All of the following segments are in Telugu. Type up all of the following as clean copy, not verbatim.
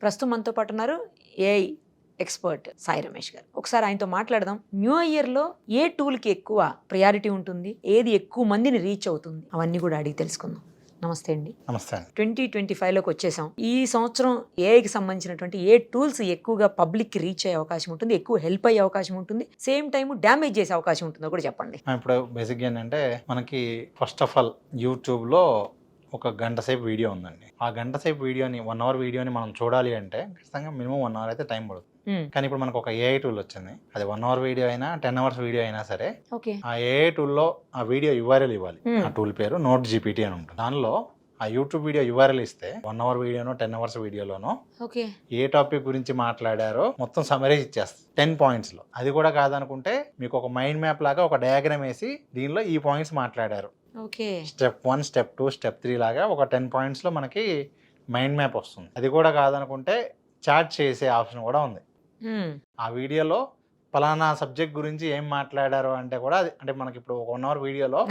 ప్రస్తుతం మనతో పాటు ఉన్నారు ఏఐ ఎక్స్పర్ట్ సాయి రమేష్ గారు. ఒకసారి ఆయనతో మాట్లాడదాం. న్యూ ఇయర్లో ఏ టూల్కి ఎక్కువ ప్రయారిటీ ఉంటుంది, ఏది ఎక్కువ మందిని రీచ్ అవుతుంది, అవన్నీ కూడా అడిగి తెలుసుకుందాం. నమస్తే అండి. నమస్తే అండి. 2025లోకి వచ్చేసాం. ఈ సంవత్సరం ఏఐకి సంబంధించినటువంటి ఏ టూల్స్ ఎక్కువగా పబ్లిక్కి రీచ్ అయ్యే అవకాశం ఉంటుంది, ఎక్కువ హెల్ప్ అయ్యే అవకాశం ఉంటుంది, సేమ్ టైం డ్యామేజ్ చేసే అవకాశం ఉంటుందో కూడా చెప్పండి. ఇప్పుడు బేసిక్గా ఏంటంటే మనకి ఫస్ట్ ఆఫ్ ఆల్ యూట్యూబ్లో ఒక గంట సేపు వీడియో ఉందండి. ఆ గంట సేపు వీడియోని 1 అవర్ వీడియోని మనం చూడాలి అంటే ఖచ్చితంగా మినిమం 1 అవర్ అయితే టైం పడుతుంది. కానీ ఇప్పుడు మనకు ఒక ఏఐ టూల్ వచ్చింది. అది 1 అవర్ వీడియో అయినా 10 అవర్స్ వీడియో అయినా సరే ఆ ఏఐ టూల్లో ఆ వీడియో యూఆర్ఎల్ ఇవ్వాలి. ఆ టూల్ పేరు నోట్ జీపీటీ అని ఉంటుంది. దానిలో ఆ యూట్యూబ్ వీడియో యూఆర్ఎల్ ఇస్తే 1 అవర్ వీడియోనో 10 అవర్స్ వీడియోలోనో ఏ టాపిక్ గురించి మాట్లాడారో మొత్తం సమరైజ్ ఇచ్చేస్తుంది 10 పాయింట్స్లో. అది కూడా కాదనుకుంటే మీకు ఒక మైండ్ మ్యాప్ లాగా ఒక డయాగ్రామ్ వేసి దీనిలో ఈ పాయింట్స్ మాట్లాడారు, స్టెప్ 1 స్టెప్ 2 స్టెప్ 3 లాగా ఒక 10 పాయింట్స్లో మనకి మైండ్ మ్యాప్ వస్తుంది. అది కూడా కాదనుకుంటే చాట్ చేసే ఆప్షన్ కూడా ఉంది. ఆ వీడియోలో పలానా సబ్జెక్ట్ గురించి ఏం మాట్లాడారు అంటే కూడా అంటే మనకి ఇప్పుడు ఒక 1 అవర్ వీడియోలో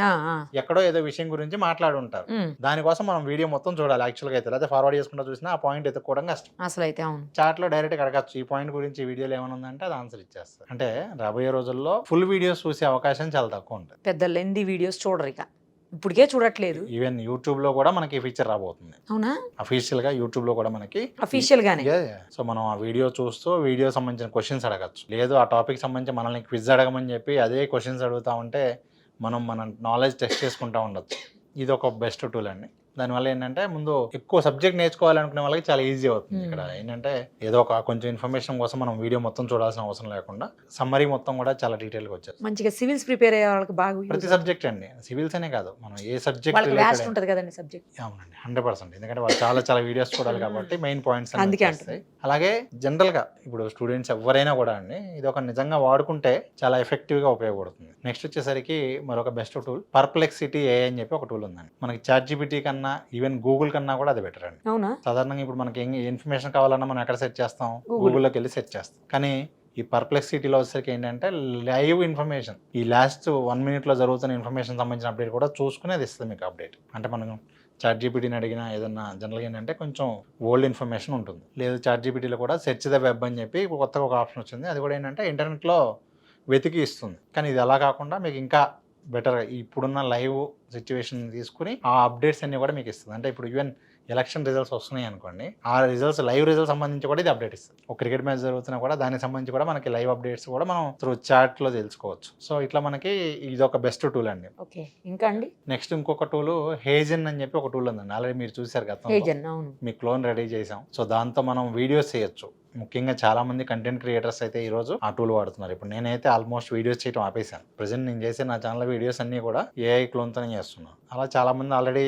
ఎక్కడో ఏదో విషయం గురించి మాట్లాడుంటారు. దానికోసం మనం వీడియో మొత్తం చూడాలి యాక్చువల్గా అయితే, లేదా ఫార్వర్డ్ చేసుకుంటూ చూసినా ఆ పాయింట్ ఎత్తుకోవడం కష్టం. అసలు అయితే చాట్ లో డైరెక్ట్ అడగచ్చు ఈ పాయింట్ గురించి వీడియోలో ఏమైనా ఉందంటే అది ఆన్సర్ ఇచ్చేస్తారు. అంటే రాబోయే రోజుల్లో ఫుల్ వీడియోస్ చూసే అవకాశం చాలా తక్కువ ఉంటుంది. పెద్ద లెంది వీడియోస్ చూడరు, ఇక ఇప్పటికే చూడట్లేదు. ఈవెన్ యూట్యూబ్ లో కూడా మనకి ఫీచర్ రాబోతుంది. అవునా? అఫీషియల్ గా యూట్యూబ్ లో కూడా మనకి అఫీషియల్ గానే. సో మనం ఆ వీడియో చూస్తూ వీడియో సంబంధించిన క్వశ్చన్స్ అడగచ్చు. లేదు ఆ టాపిక్ సంబంధించి మనల్ని క్విజ్ అడగమని చెప్పి అదే క్వశ్చన్స్ అడుగుతా ఉంటే మనం మన నాలెడ్జ్ టెస్ట్ చేసుకుంటా ఉండొచ్చు. ఇది ఒక బెస్ట్ టూల్ అండి. దానివల్ల ఏంటంటే ముందు ఎక్కువ సబ్జెక్ట్ నేర్చుకోవాలనుకునే వాళ్ళకి చాలా ఈజీ అవుతుంది. ఇక్కడ ఏంటంటే ఏదో ఒక కొంచెం ఇన్ఫర్మేషన్ కోసం మనం వీడియో మొత్తం చూడాల్సిన అవసరం లేకుండా సమ్మరీ మొత్తం కూడా చాలా డీటెయిల్ గా వచ్చేది. మంచిగా సివిల్స్ ప్రిపేర్ అయ్యే వాళ్ళకి బాగా ప్రతి సబ్జెక్ట్ అండి, సివిల్స్ అనే కాదు మనం ఏ సబ్జెక్ట్ ఉంటుంది కదండి సబ్జెక్ట్. అవునండి 100%. ఎందుకంటే వాళ్ళు చాలా వీడియోస్ చూడాలి కాబట్టి మెయిన్ పాయింట్స్ అందుకే. అలాగే జనరల్ గా ఇప్పుడు స్టూడెంట్స్ ఎవరైనా కూడా అండి ఇది ఒక నిజంగా వాడుకుంటే చాలా ఎఫెక్టివ్ గా ఉపయోగపడుతుంది. నెక్స్ట్ వచ్చేసరికి మరొక బెస్ట్ టూల్ పర్ప్లెక్సిటీ ఏఐ అని చెప్పి ఒక టూల్ ఉందండి. మనకి చాట్ జీపీటీ కన్నా ఈవెన్ గూగుల్ కన్నా కూడా అది బెటర్ అండి. సాధారణంగా ఇప్పుడు మనకి ఇన్ఫర్మేషన్ కావాలన్నా మనం ఎక్కడ సెర్చ్ చేస్తాం, గూగుల్లోకి వెళ్ళి సెర్చ్ చేస్తాం. కానీ ఈ పర్ప్లెక్సిటీలో వచ్చేసరికి ఏంటంటే లైవ్ ఇన్ఫర్మేషన్, ఈ లాస్ట్ 1 minute లో జరుగుతున్న ఇన్ఫర్మేషన్ సంబంధించిన అప్డేట్ కూడా చూసుకుని అది ఇస్తుంది మీకు అప్డేట్. అంటే మనం చాట్ జీపీటీని అడిగినా ఏదన్నా జనరల్గా ఏంటంటే కొంచెం ఓల్డ్ ఇన్ఫర్మేషన్ ఉంటుంది. లేదు చాట్ జీపీటీలో కూడా సెర్చ్ ద వెబ్ అని చెప్పి కొత్తగా ఒక ఆప్షన్ వచ్చింది. అది కూడా ఏంటంటే ఇంటర్నెట్లో వెతికి ఇస్తుంది. కానీ ఇది అలా కాకుండా మీకు ఇంకా బెటర్గా ఇప్పుడున్న లైవ్ సిచ్యువేషన్ తీసుకుని ఆ అప్డేట్స్ అన్ని కూడా మీకు ఇస్తుంది. అంటే ఇప్పుడు ఈవెన్ ఎలక్షన్ రిజల్ట్స్ వస్తున్నాయి అనుకోండి, ఆ రిజల్ట్స్ లైవ్ రిజల్ట్స్ సంబంధించి కూడా ఇది అప్డేట్ ఇస్తుంది. ఒక క్రికెట్ మ్యాచ్ జరుగుతున్నా కూడా దానికి సంబంధించి కూడా మనకి లైవ్ అప్డేట్స్ కూడా మనం త్రూ చాట్ లో తెలుసుకోవచ్చు. సో ఇట్లా మనకి ఇది ఒక బెస్ట్ టూల్ అండి. ఇంకా అండి నెక్స్ట్ ఇంకొక టూల్ హేజన్ అని చెప్పి ఒక టూల్ ఉందండి. ఆల్రెడీ మీరు చూసారు కదా, మీ క్లోన్ రెడీ చేసాం. సో దాంతో మనం వీడియోస్ చేయొచ్చు. ముఖ్యంగా చాలా మంది కంటెంట్ క్రియేటర్స్ అయితే ఈ రోజు ఆ టూల్ వాడుతున్నారు. ఇప్పుడు నేనైతే ఆల్మోస్ట్ వీడియోస్ చేయడం ఆపేశాను. ప్రెసెంట్ నేను చేసే నా ఛానల్ వీడియోస్ అన్ని కూడా ఏఐ క్లోన్తోనే చేస్తున్నాను. అలా చాలా మంది ఆల్రెడీ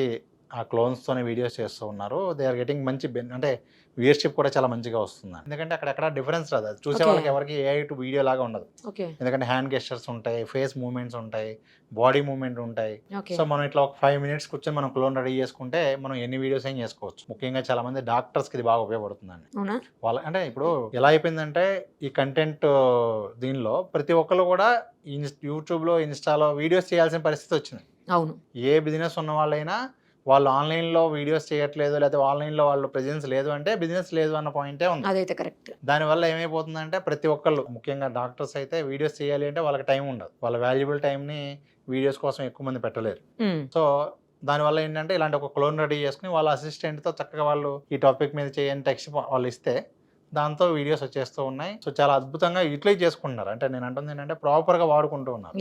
ఆ క్లోన్స్తోనే వీడియోస్ చేస్తూ ఉన్నారు. దే ఆర్ గెటింగ్ మంచి అంటే వ్యూయర్షిప్ కూడా చాలా మంచిగా వస్తుంది. ఎందుకంటే అక్కడ డిఫరెన్స్ రాదు, అది చూసే వాళ్ళకి ఎవరికి ఏఐ టు వీడియో లాగా ఉండదు. ఎందుకంటే హ్యాండ్ గెస్చర్స్ ఉంటాయి, ఫేస్ మూవ్మెంట్స్ ఉంటాయి, బాడీ మూవ్మెంట్ ఉంటాయి. సో మనం ఇట్లా ఒక 5 minutes కూర్చొని మనం క్లోన్ రెడీ చేసుకుంటే మనం ఎన్ని వీడియోస్ ఏం చేసుకోవచ్చు. ముఖ్యంగా చాలా మంది డాక్టర్స్కి ఇది బాగా ఉపయోగపడుతుందండి. వాళ్ళ అంటే ఇప్పుడు ఎలా అయిపోయిందంటే ఈ కంటెంట్ దీనిలో ప్రతి ఒక్కరు కూడా యూట్యూబ్లో ఇన్స్టాలో వీడియోస్ చేయాల్సిన పరిస్థితి వచ్చింది. అవును, ఏ బిజినెస్ ఉన్న వాళ్ళైనా వాళ్ళు ఆన్లైన్లో వీడియోస్ చేయట్లేదు, లేకపోతే ఆన్లైన్లో వాళ్ళు ప్రెజెన్స్ లేదు అంటే బిజినెస్ లేదు అన్న పాయింటే ఉంది. అదైతే కరెక్ట్. దానివల్ల ఏమైపోతుందంటే ప్రతి ఒక్కళ్ళు ముఖ్యంగా డాక్టర్స్ అయితే వీడియోస్ చేయాలి అంటే వాళ్ళకి టైం ఉండదు. వాళ్ళ వాల్యుబుల్ టైంని వీడియోస్ కోసం ఎక్కువ మంది పెట్టలేరు. సో దానివల్ల ఏంటంటే ఇలాంటి ఒక క్లోన్ రెడీ చేసుకుని వాళ్ళ అసిస్టెంట్తో చక్కగా వాళ్ళు ఈ టాపిక్ మీద చేయని టెక్స్ట్ వాళ్ళు ఇస్తే దాంతో వీడియోస్ వచ్చేస్తూ ఉన్నాయి. సో చాలా అద్భుతంగా యూటిలైజ్ చేసుకుంటున్నారు. అంటే నేను అంటుంది ఏంటంటే ప్రాపర్ గా వాడుకుంటూ ఉన్నారు.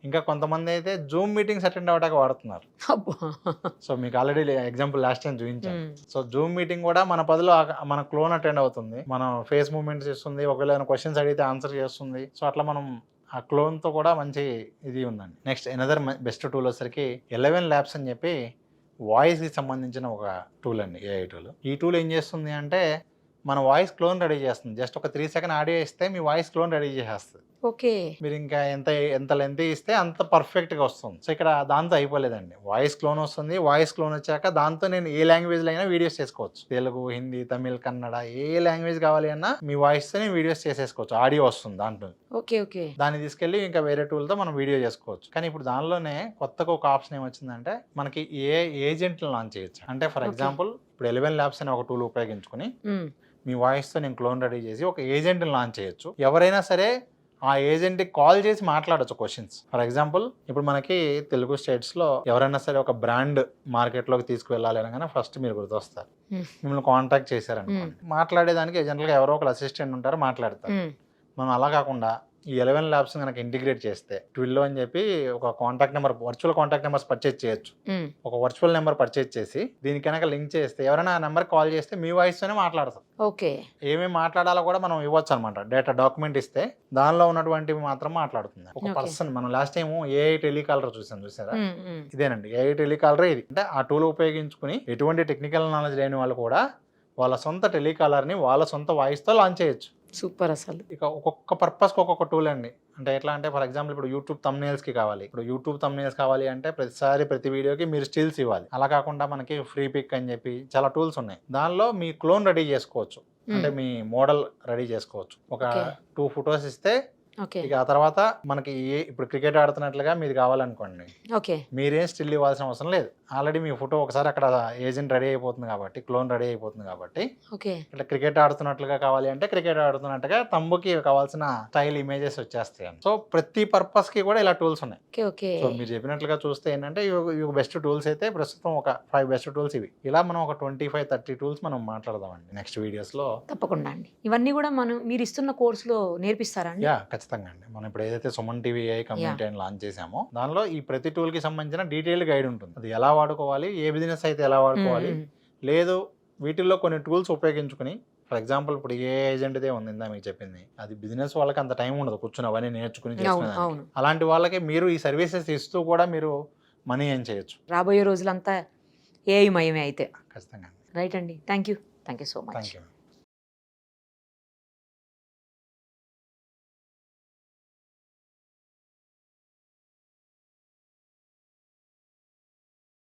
ఇంకా కొంతమంది అయితే జూమ్ మీటింగ్స్ అటెండ్ అవ్వడానికి వాడుతున్నారు. సో మీకు ఆల్రెడీ ఎగ్జాంపుల్ లాస్ట్ టైం చూపించాను. సో జూమ్ మీటింగ్ కూడా మన పదిలో మన క్లోన్ అటెండ్ అవుతుంది, మనం ఫేస్ మూవ్మెంట్స్ ఇస్తుంది, ఒకవేళ క్వశ్చన్స్ అడిగితే ఆన్సర్ చేస్తుంది. సో అట్లా మనం ఆ క్లోన్తో కూడా మంచి ఇది ఉందండి. నెక్స్ట్ ఎనదర్ బెస్ట్ టూల్ వచ్చేసరికి 11 Labs అని చెప్పి వాయిస్కి సంబంధించిన ఒక టూల్ అండి, ఏఐ టూల్. ఈ టూల్ ఏం చేస్తుంది అంటే మన వాయిస్ క్లోన్ రెడీ చేస్తుంది. జస్ట్ ఒక 3 seconds ఆడియో ఇస్తే మీ వాయిస్ క్లోన్ రెడీ చేసేస్తుంది. మీరు ఇంకా ఎంత లెంత్ ఇస్తే అంత పర్ఫెక్ట్గా వస్తుంది. సో ఇక్కడ దాంతో అయిపోలేదండి, వాయిస్ క్లోన్ వస్తుంది. వాయిస్ క్లోన్ వచ్చాక దాంతో నేను ఏ లాంగ్వేజ్లో అయినా వీడియోస్ చేసుకోవచ్చు. తెలుగు, హిందీ, తమిళ్, కన్నడ, ఏ లాంగ్వేజ్ కావాలి అన్నా మీ వాయిస్తో వీడియోస్ చేసేసుకోవచ్చు. ఆడియో వస్తుంది దాంట్లో. దాన్ని తీసుకెళ్ళి ఇంకా వేరే టూల్తో మనం వీడియో చేసుకోవచ్చు. కానీ ఇప్పుడు దానిలోనే కొత్తగా ఒక ఆప్షన్ ఏమొచ్చిందంటే మనకి ఏ ఏజెంట్లు లాంచ్ చేయొచ్చు. అంటే ఫర్ ఎగ్జాంపుల్ ఇప్పుడు 11 Labs అనే ఒక టూల్ ఉపయోగించుకుని మీ వాయిస్తో నేను క్లోన్ రెడీ చేసి ఒక ఏజెంట్ని లాంచ్ చేయొచ్చు. ఎవరైనా సరే ఆ ఏజెంట్కి కాల్ చేసి మాట్లాడచ్చు క్వశ్చన్స్. ఫర్ ఎగ్జాంపుల్ ఇప్పుడు మనకి తెలుగు స్టేట్స్లో ఎవరైనా సరే ఒక బ్రాండ్ మార్కెట్లోకి తీసుకువెళ్ళాలి అనగానే ఫస్ట్ మీరు గుర్తొస్తారు. మిమ్మల్ని కాంటాక్ట్ చేశారనుకోండి, మాట్లాడేదానికి ఏజెంట్గా ఎవరో ఒక అసిస్టెంట్ ఉంటారు, మాట్లాడతారు. మనం అలా కాకుండా ఈ 11 ల్యాబ్స్ కనుక ఇంటిగ్రేట్ చేస్తే ట్విల్లో అని చెప్పి ఒక contact number, virtual contact numbers purchase చేయొచ్చు. ఒక వర్చువల్ నెంబర్ పర్చేజ్ చేసి దీనికి కనుక లింక్ చేస్తే ఎవరైనా ఆ నెంబర్ కాల్ చేస్తే మీ వాయిస్తోనే మాట్లాడతాం. ఓకే, ఏమేమి మాట్లాడాలో కూడా మనం ఇవ్వచ్చు అనమాట. డేటా డాక్యుమెంట్ ఇస్తే దానిలో ఉన్నటువంటివి మాత్రం మాట్లాడుతుంది ఒక పర్సన్. మనం లాస్ట్ టైం ఏఐ టెలికాలర్ చూసారా, ఇదేనండి ఏఐ టెలికాలర్. ఇది అంటే ఆ టూల్ ఉపయోగించుకుని ఎటువంటి టెక్నికల్ నాలెడ్జ్ లేని వాళ్ళు కూడా వాళ్ళ సొంత టెలికాలర్ని వాళ్ళ సొంత వాయిస్తో లాంచ్ చేయొచ్చు. సూపర్. అసలు ఇక ఒక్కొక్క పర్పస్కి ఒక్కొక్క టూల్ అండి. అంటే ఎట్లా అంటే ఫర్ ఎగ్జాంపుల్ ఇప్పుడు యూట్యూబ్ థంబ్నెయిల్స్కి కావాలి. ఇప్పుడు యూట్యూబ్ థంబ్నెయిల్స్ కావాలి అంటే ప్రతి వీడియోకి మీరు స్టిల్స్ ఇవ్వాలి. అలా కాకుండా మనకి ఫ్రీ పిక్ అని చెప్పి చాలా టూల్స్ ఉన్నాయి. దానిలో మీ క్లోన్ రెడీ చేసుకోవచ్చు. అంటే మీ మోడల్ రెడీ చేసుకోవచ్చు. ఒక 2 ఫొటోస్ ఇస్తే ఇక ఆ తర్వాత మనకి ఇప్పుడు క్రికెట్ ఆడుతున్నట్లుగా మీది కావాలనుకోండి, మీరేం స్టిల్ ఇవ్వాల్సిన అవసరం లేదు. ఆల్రెడీ మీ ఫోటో ఒకసారి అక్కడ ఏజెంట్ రెడీ అయిపోతుంది కాబట్టి, క్లోన్ రెడీ అయిపోతుంది కాబట్టి, ఇట్లా క్రికెట్ ఆడుతున్నట్లుగా కావాలి అంటే క్రికెట్ ఆడుతున్నట్టుగా తంబుకి కావాల్సిన స్టైల్ ఇమేజెస్ వచ్చేస్తాయి. సో ప్రతి పర్పస్ కి కూడా ఇలా టూల్స్ ఉన్నాయి. సో మీరు చెప్పినట్లుగా చూస్తే ఏంటంటే ఇవి బెస్ట్ టూల్స్ అయితే ప్రస్తుతం ఒక 5 బెస్ట్ టూల్స్ ఇవి. ఇలా మనం ఒక 25-30 టూల్స్ మనం మాట్లాడదామండి నెక్స్ట్ వీడియోస్ లో. తప్పకుండా అండి. ఇవన్నీ కూడా మీరు ఇస్తున్న కోర్సులో నేర్పిస్తారా? ఖచ్చితంగా అండి. మనం ఇప్పుడు ఏదైతే సుమన్ టీవీ AI కమ్యూనిటీ అని లాంచ్ చేసామో దానిలో ఈ ప్రతి టూల్ కి సంబంధించిన డీటెయిల్డ్ గైడ్ ఉంటుంది. అది ఎలా వాడుకోవాలి, ఏ బిజినెస్ అయితే ఎలా వాడుకోవాలి, లేదు వీటిల్లో కొన్ని టూల్స్ ఉపయోగించుకుని, ఫర్ ఎగ్జాంపుల్ ఇప్పుడు ఏ ఏజెంట్దే ఉంది ఇందా మీకు చెప్పింది, అది బిజినెస్ వాళ్ళకి అంత టైం ఉండదు కూర్చుని అవన్నీ నేర్చుకుని చేసుకునేదానికి. అలాంటి వాళ్ళకి మీరు ఈ సర్వీసెస్ ఇస్తూ కూడా మీరు మనీ ఏం చేయొచ్చు. రాబోయే రోజులంతా AI మయమే అయితే. ఖచ్చితంగా. రైట్ అండి. Thank you so much. Thank you.